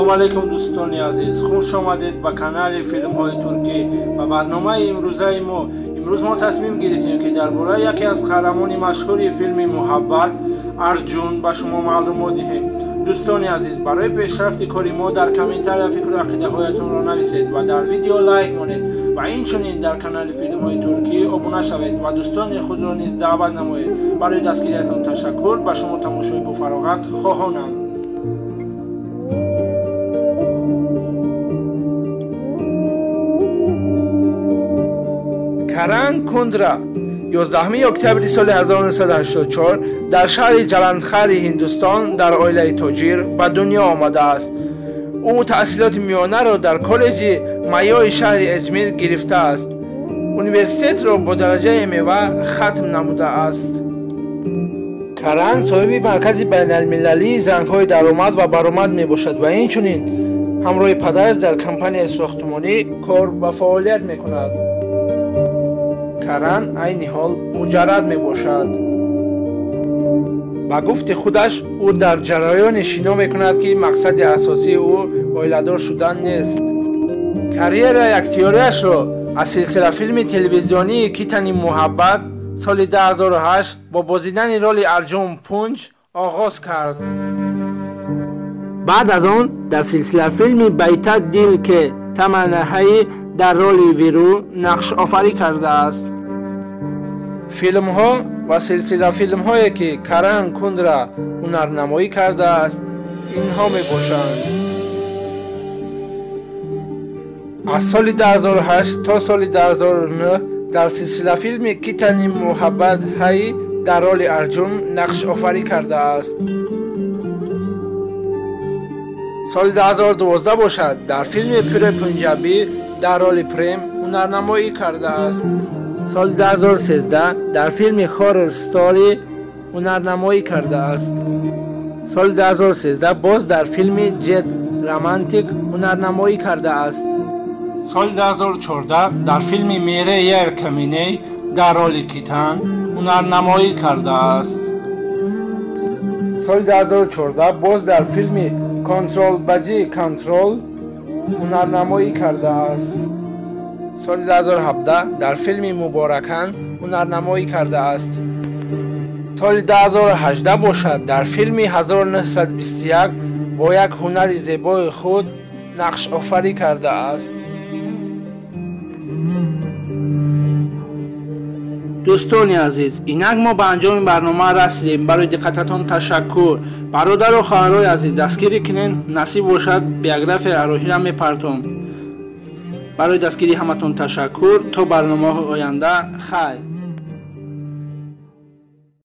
салому алейкум дӯстони азиз, хуш омадед ба канали филмҳои туркӣ ва барномаи имрӯзаи мо. имрӯз мо тасмим гирифтем ки дар бораи яке аз қаҳрамони машҳури филми муҳаббат Арҷун ба шумо маълумот диҳем. дӯстони азиз, барои пешрафти кори мо дар комментария фикру ақидаҳоятонро нависед ва дар видео лайк монед ва инчунин дар канали филмҳои туркӣ обуна шавед ва дӯстони худро низ даъват намоед. барои дастгириятон ташаккур. ба шумо тамошои буфароғат хоҳонам. Каран Кундра 11 октябри соли 1984 дар шаҳри Ҷаландхари Ҳиндустон дар оилаи тоҷир ба дунё омадааст. ӯ таҳсилоти миёнаро дар коллеҷи Майёи шаҳри Эҷмир гирифтааст. университетро бо дараҷаи мева хатм намудааст. Каран соҳиби маркази байналмилалии зангҳои даромад ва баромад мебошад ва инчунин ҳамроҳи падараш дар компанияи сохтмонӣ кор ва фаъолият мекунад. Каран айни ҳол муҷаррад мебошад. ба гуфти худаш ӯ дар ҷараёне шино мекунад ки мақсади асосии ӯ оиладор шудан нест. карьераи актёриашро аз силсилафилми телевизионии Китани муҳаббат соли 2008 бо бозидани роли Арҷун Пунҷ оғоз кард. баъд аз он дар силсилафилми Байтад Дил ке Таманаҳаи дар роли Виру нақшофарӣ кардааст. филмҳо ва силсилафилмҳое ки Каран Кундра ҳунарнамоӣ кардааст инҳо мебошанд. аз соли 2008 то соли 2009 дар силсилафилми Китани муҳаббат ҳай дар роли Арҷун нақшофарӣ кардааст. соли 2012 бошад дар филми Пире Пунҷабӣ дар роли Прем ҳунарнамоӣ кардааст. соли 2013 дар филми Horror Story ҳунарнамоӣ кардааст. соли 2013 боз дар филми Jet Romantic ҳунарнамоӣ кардааст. соли 2014 дар филми Mere Yer Kaminey дар роли Китан ҳунарнамоӣ кардааст. соли 2014 боз дар филми Control Baji Control ҳунарнамоӣ кардааст. соли 2017 дар филми Муборакан ҳунарнамоӣ кардааст. соли 2018 бошад дар филми 1921 бо як ҳунари зебои худ нақшофарӣ кардааст. дӯстони азиз, инак мо ба анҷоми барнома расидем. барои диққататон ташаккур. бародару хоҳарои азиз, дастгирӣ кунед, насиб бошад биографияи Ароҳира мепартом. барои дастгирии ҳаматон ташаккур. то барномаҳои оянда, хайр.